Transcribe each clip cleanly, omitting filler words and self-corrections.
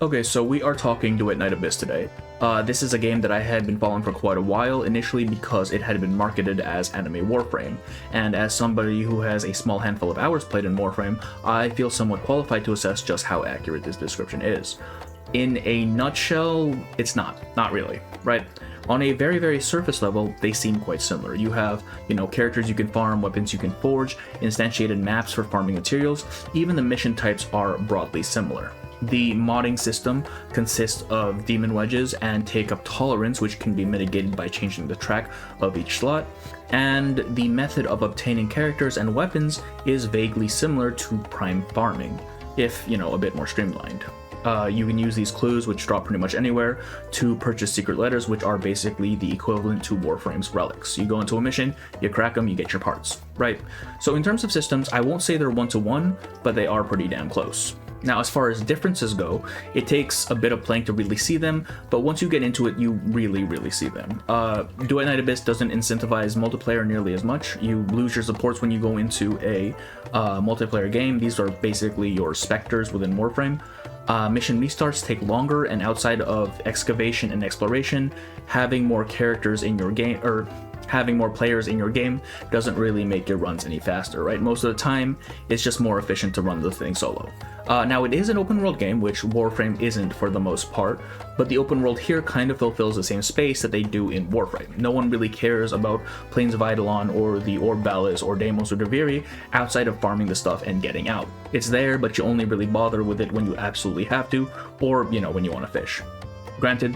Okay, so we are talking Duet Night Abyss today. This is a game that I had been following for quite a while, initially because it had been marketed as anime Warframe, and as somebody who has a small handful of hours played in Warframe, I feel somewhat qualified to assess just how accurate this description is. In a nutshell, it's not really, right? On a very surface level, they seem quite similar. You have, characters you can farm, weapons you can forge, instantiated maps for farming materials, even the mission types are broadly similar. The modding system consists of demon wedges and take-up tolerance, which can be mitigated by changing the track of each slot, and the method of obtaining characters and weapons is vaguely similar to prime farming, if, a bit more streamlined. You can use these clues, which drop pretty much anywhere, to purchase secret letters, which are basically the equivalent to Warframe's relics. You go into a mission, you crack them, you get your parts, right? So in terms of systems, I won't say they're one-to-one, but they are pretty damn close. Now, as far as differences go, it takes a bit of playing to really see them, but once you get into it, you really see them. Duet Night Abyss doesn't incentivize multiplayer nearly as much. You lose your supports when you go into a multiplayer game. These are basically your specters within Warframe. Mission restarts take longer, and outside of excavation and exploration, having more characters in your game, or having more players in your game, doesn't really make your runs any faster, right? Most of the time, it's just more efficient to run the thing solo. Now, it is an open world game, which Warframe isn't for the most part, but the open world here kind of fulfills the same space that they do in Warframe. No one really cares about Plains of Eidolon or the Orb Ballas or Deimos or Deviri outside of farming the stuff and getting out. It's there, but you only really bother with it when you absolutely have to, or, when you want to fish. Granted,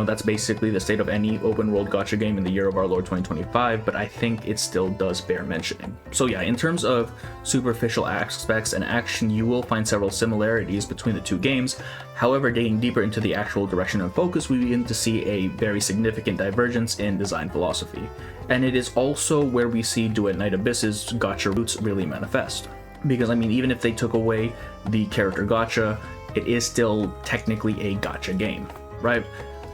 that's basically the state of any open world gacha game in the year of our Lord 2025, but I think it still does bear mentioning. So yeah, in terms of superficial aspects and action, you will find several similarities between the two games. However, digging deeper into the actual direction and focus, we begin to see a very significant divergence in design philosophy. And it is also where we see Duet Night Abyss's gacha roots really manifest. Because, even if they took away the character gacha, it is still technically a gacha game, right?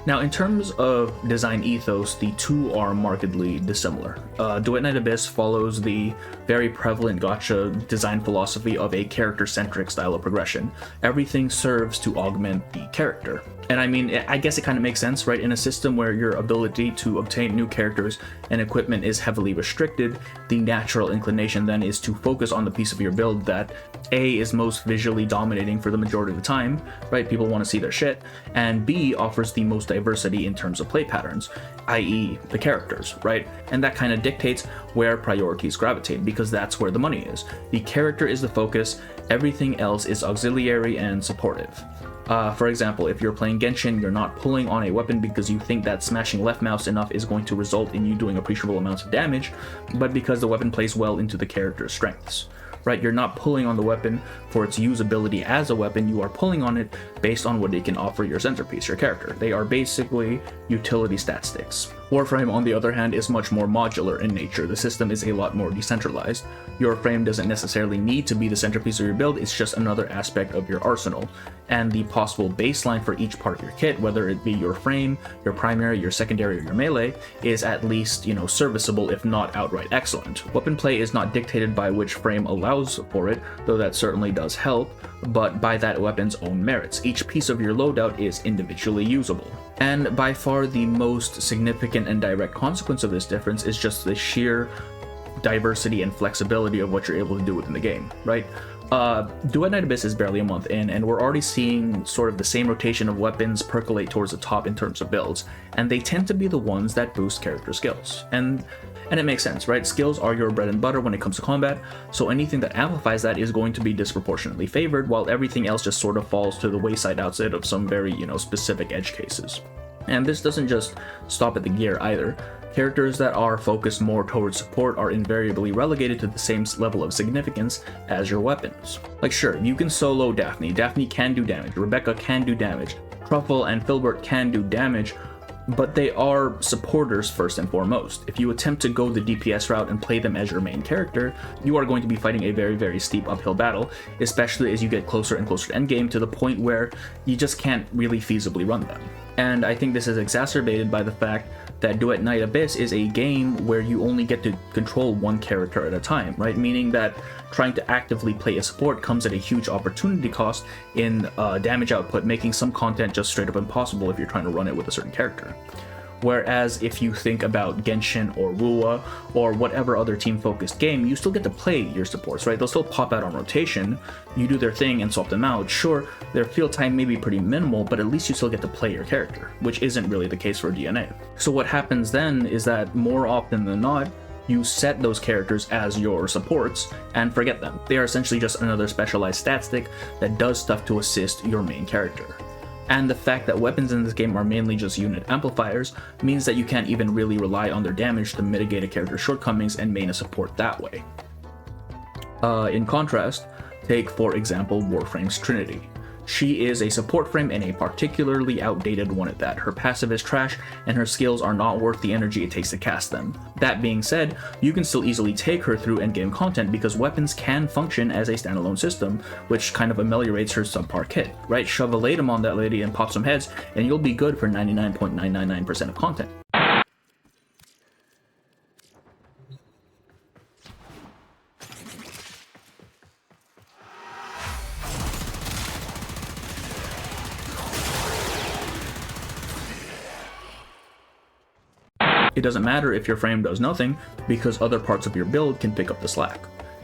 Now, in terms of design ethos, the two are markedly dissimilar. Duet Night Abyss follows the very prevalent gacha design philosophy of a character-centric style of progression. Everything serves to augment the character. And I guess it kind of makes sense, right? In a system where your ability to obtain new characters and equipment is heavily restricted, the natural inclination then is to focus on the piece of your build that A, is most visually dominating for the majority of the time, right? People want to see their shit, and B, offers the most diversity in terms of play patterns, i.e. the characters, right? And that kind of dictates where priorities gravitate, because that's where the money is. The character is the focus, everything else is auxiliary and supportive. For example, if you're playing Genshin, you're not pulling on a weapon because you think that smashing left mouse enough is going to result in you doing appreciable amounts of damage, but because the weapon plays well into the character's strengths. Right, you're not pulling on the weapon for its usability as a weapon, you are pulling on it based on what it can offer your centerpiece, your character. They are basically utility stat sticks. Warframe, on the other hand, is much more modular in nature. The system is a lot more decentralized. Your frame doesn't necessarily need to be the centerpiece of your build, it's just another aspect of your arsenal. And the possible baseline for each part of your kit, whether it be your frame, your primary, your secondary, or your melee, is at least, serviceable if not outright excellent. Weapon play is not dictated by which frame allows for it, though that certainly does help, but by that weapon's own merits. Each piece of your loadout is individually usable. And by far the most significant and direct consequence of this difference is just the sheer diversity and flexibility of what you're able to do within the game, right? Duet Night Abyss is barely a month in, and we're already seeing sort of the same rotation of weapons percolate towards the top in terms of builds, and they tend to be the ones that boost character skills. And it makes sense, right? Skills are your bread and butter when it comes to combat, so anything that amplifies that is going to be disproportionately favored, while everything else just sort of falls to the wayside outside of some very, specific edge cases. And this doesn't just stop at the gear either. Characters that are focused more towards support are invariably relegated to the same level of significance as your weapons. Like, sure, you can solo Daphne. Daphne can do damage. Rebecca can do damage. Truffle and Filbert can do damage, but they are supporters first and foremost. If you attempt to go the DPS route and play them as your main character, you are going to be fighting a very steep uphill battle, especially as you get closer and closer to endgame, to the point where you just can't really feasibly run them. And I think this is exacerbated by the fact that Duet Night Abyss is a game where you only get to control one character at a time, right? Meaning that trying to actively play a support comes at a huge opportunity cost in damage output, making some content just straight up impossible if you're trying to run it with a certain character. Whereas if you think about Genshin or Wuwa or whatever other team-focused game, you still get to play your supports, right? They'll still pop out on rotation, you do their thing and swap them out. Sure, their field time may be pretty minimal, but at least you still get to play your character, which isn't really the case for DNA. So what happens then is that more often than not, you set those characters as your supports and forget them. They are essentially just another specialized stat stick that does stuff to assist your main character. And the fact that weapons in this game are mainly just unit amplifiers means that you can't even really rely on their damage to mitigate a character's shortcomings and main a support that way. In contrast, take for example Warframe's Trinity. She is a support frame and a particularly outdated one at that. Her passive is trash and her skills are not worth the energy it takes to cast them. That being said, you can still easily take her through endgame content because weapons can function as a standalone system, which kind of ameliorates her subpar kit, right? Shove a Latum on that lady and pop some heads and you'll be good for 99.999% of content. It doesn't matter if your frame does nothing, because other parts of your build can pick up the slack.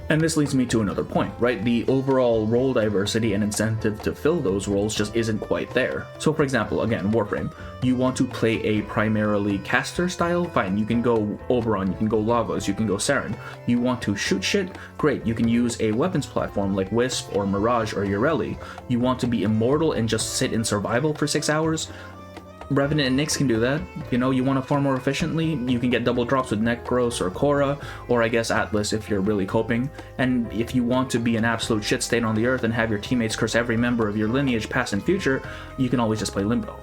And this leads me to another point, right? The overall role diversity and incentive to fill those roles just isn't quite there. So for example, again, Warframe, you want to play a primarily caster style? Fine, you can go Oberon, you can go Lavos, you can go Saren. You want to shoot shit? Great, you can use a weapons platform like Wisp or Mirage or Ureli. You want to be immortal and just sit in survival for 6 hours? Revenant and Nyx can do that. You know, you want to farm more efficiently, you can get double drops with Nekros or Korra, or I guess Atlas if you're really coping. And if you want to be an absolute shit stain on the earth and have your teammates curse every member of your lineage past and future, you can always just play Limbo.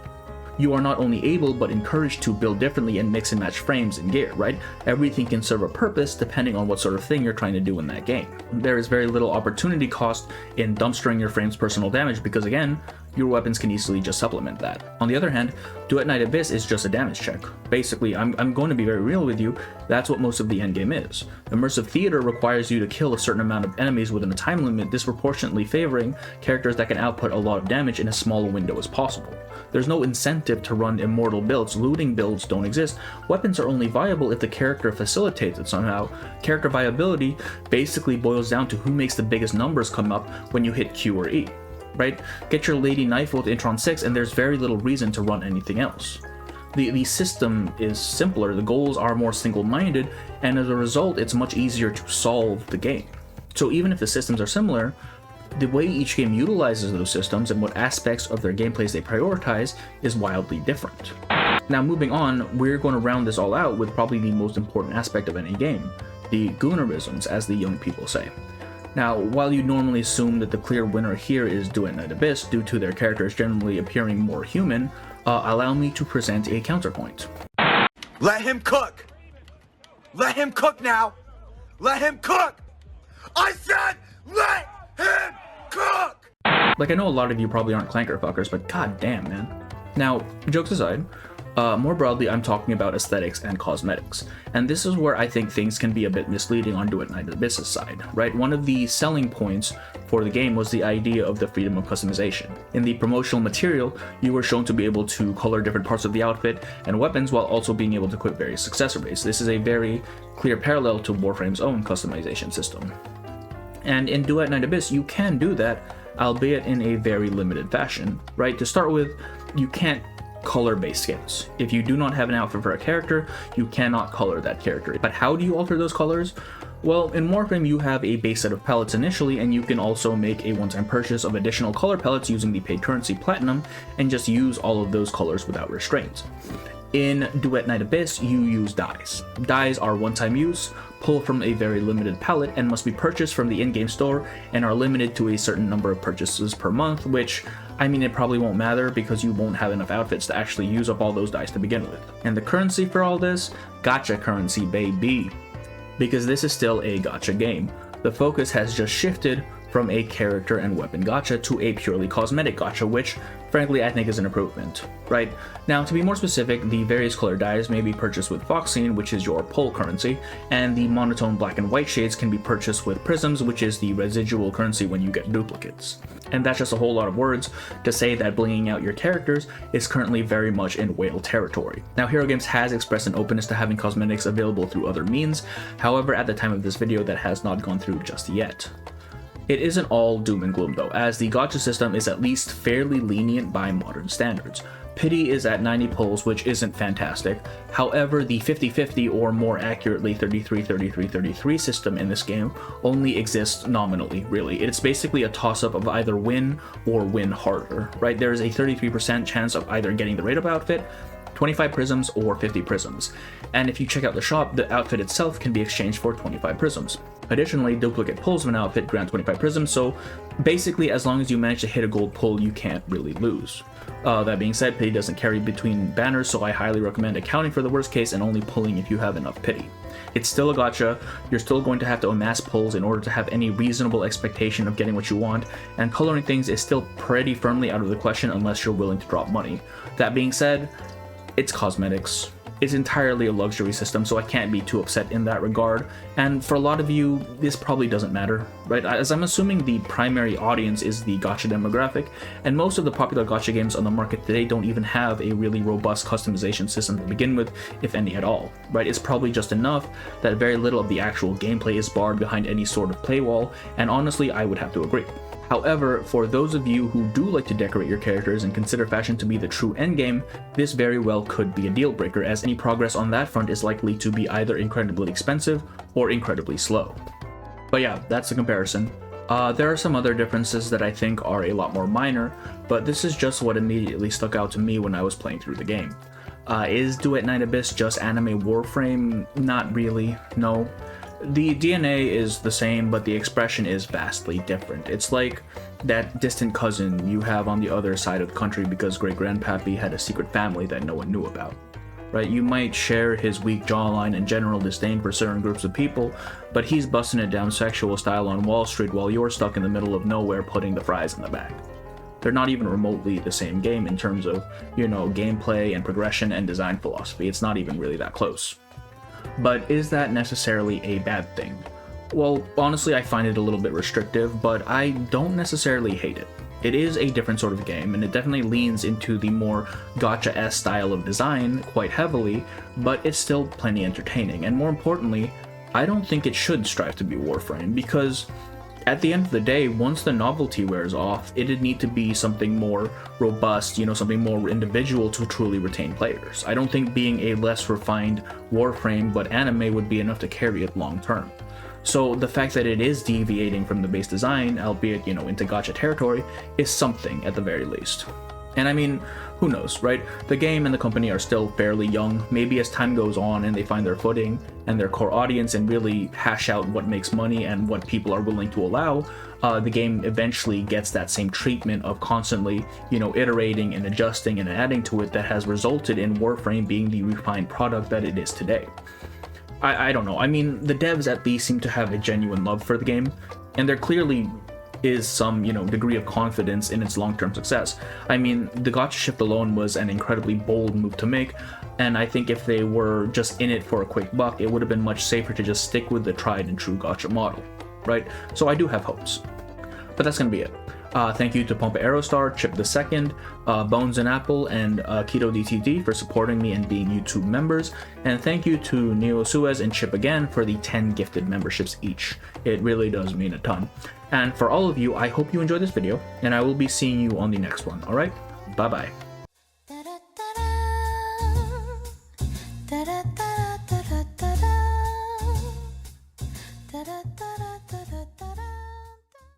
You are not only able but encouraged to build differently and mix and match frames and gear, right? Everything can serve a purpose depending on what sort of thing you're trying to do in that game. There is very little opportunity cost in dumpstering your frame's personal damage because again, your weapons can easily just supplement that. On the other hand, Duet Night Abyss is just a damage check. Basically, I'm going to be very real with you, that's what most of the endgame is. Immersive theater requires you to kill a certain amount of enemies within a time limit, disproportionately favoring characters that can output a lot of damage in as small a window as possible. There's no incentive to run immortal builds, looting builds don't exist, weapons are only viable if the character facilitates it somehow. Character viability basically boils down to who makes the biggest numbers come up when you hit Q or E. Right? Get your Lady Nifle with Intron 6 and there's very little reason to run anything else. The system is simpler, the goals are more single-minded, and as a result it's much easier to solve the game. So even if the systems are similar, the way each game utilizes those systems and what aspects of their gameplays they prioritize is wildly different. Now moving on, we're going to round this all out with probably the most important aspect of any game, the goonerisms, as the young people say. Now, while you normally assume that the clear winner here is Duet Night Abyss due to their characters generally appearing more human, allow me to present a counterpoint. Let him cook! Let him cook now! Let him cook! I said let him cook! Like, I know a lot of you probably aren't clanker fuckers, but god damn, man. Now, jokes aside, more broadly, I'm talking about aesthetics and cosmetics, and this is where I think things can be a bit misleading on Duet Night Abyss's side, right? One of the selling points for the game was the idea of the freedom of customization. In the promotional material, you were shown to be able to color different parts of the outfit and weapons while also being able to equip various accessories. This is a very clear parallel to Warframe's own customization system. And in Duet Night Abyss, you can do that, albeit in a very limited fashion, right? To start with, you can't color-based skins. If you do not have an outfit for a character, you cannot color that character. But how do you alter those colors? Well, in Warframe you have a base set of palettes initially, and you can also make a one-time purchase of additional color palettes using the paid currency Platinum, and just use all of those colors without restraint. In Duet Night Abyss, you use dyes. Dyes are one-time use, pull from a very limited palette, and must be purchased from the in-game store, and are limited to a certain number of purchases per month, which, I mean, it probably won't matter because you won't have enough outfits to actually use up all those dyes to begin with. And the currency for all this? Gacha currency, baby. Because this is still a gacha game. The focus has just shifted from a character and weapon gacha to a purely cosmetic gacha, which, frankly I think is an improvement, right? Now, to be more specific, the various color dyes may be purchased with voxine, which is your pull currency, and the monotone black and white shades can be purchased with prisms, which is the residual currency when you get duplicates. And that's just a whole lot of words to say that blinging out your characters is currently very much in whale territory. Now, Hero Games has expressed an openness to having cosmetics available through other means, however at the time of this video that has not gone through just yet. It isn't all doom and gloom though, as the gacha system is at least fairly lenient by modern standards. Pity is at 90 pulls, which isn't fantastic. However, the 50-50 or more accurately 33-33-33 system in this game only exists nominally, really. It's basically a toss-up of either win or win harder, right? There's a 33% chance of either getting the rate-up outfit, 25 prisms, or 50 prisms. And if you check out the shop, the outfit itself can be exchanged for 25 prisms. Additionally, duplicate pulls of an outfit grant 25 prisms, so basically as long as you manage to hit a gold pull, you can't really lose. That being said, pity doesn't carry between banners, so I highly recommend accounting for the worst case and only pulling if you have enough pity. It's still a gacha, you're still going to have to amass pulls in order to have any reasonable expectation of getting what you want, and coloring things is still pretty firmly out of the question unless you're willing to drop money. That being said, it's cosmetics. It's entirely a luxury system, so I can't be too upset in that regard, and for a lot of you, this probably doesn't matter, right? As I'm assuming the primary audience is the gacha demographic, and most of the popular gacha games on the market today don't even have a really robust customization system to begin with, if any at all, right? It's probably just enough that very little of the actual gameplay is barred behind any sort of paywall, and honestly, I would have to agree. However, for those of you who do like to decorate your characters and consider fashion to be the true endgame, this very well could be a deal breaker, as any progress on that front is likely to be either incredibly expensive or incredibly slow. But yeah, that's the comparison. There are some other differences that I think are a lot more minor, but this is just what immediately stuck out to me when I was playing through the game. Is Duet Night Abyss just anime Warframe? Not really, no. The DNA is the same, but the expression is vastly different. It's like that distant cousin you have on the other side of the country because great-grandpappy had a secret family that no one knew about, right? You might share his weak jawline and general disdain for certain groups of people, but he's busting it down sexual style on Wall Street while you're stuck in the middle of nowhere putting the fries in the bag. They're not even remotely the same game in terms of, gameplay and progression and design philosophy. It's not even really that close. But is that necessarily a bad thing? Well, honestly, I find it a little bit restrictive, but I don't necessarily hate it. It is a different sort of game, and it definitely leans into the more gacha-esque style of design quite heavily, but it's still plenty entertaining, and more importantly, I don't think it should strive to be Warframe, because at the end of the day, once the novelty wears off, it'd need to be something more robust, something more individual to truly retain players. I don't think being a less refined Warframe but anime would be enough to carry it long term. So the fact that it is deviating from the base design, albeit, into gacha territory, is something at the very least. And I mean, who knows, right? The game and the company are still fairly young. Maybe as time goes on and they find their footing and their core audience and really hash out what makes money and what people are willing to allow, the game eventually gets that same treatment of constantly, iterating and adjusting and adding to it that has resulted in Warframe being the refined product that it is today. I don't know. I mean, the devs at least seem to have a genuine love for the game, and there clearly is some, degree of confidence in its long-term success. I mean, the gacha shift alone was an incredibly bold move to make, and I think if they were just in it for a quick buck, it would have been much safer to just stick with the tried and true gacha model, right? So I do have hopes. But that's gonna be it. Thank you to Pompa Aerostar, Chip II, Bones and Apple, and Keto DTD for supporting me and being YouTube members, and thank you to Neo Suez and Chip again for the 10 gifted memberships each. It really does mean a ton. And for all of you, I hope you enjoyed this video, and I will be seeing you on the next one, alright? Bye-bye. Da da da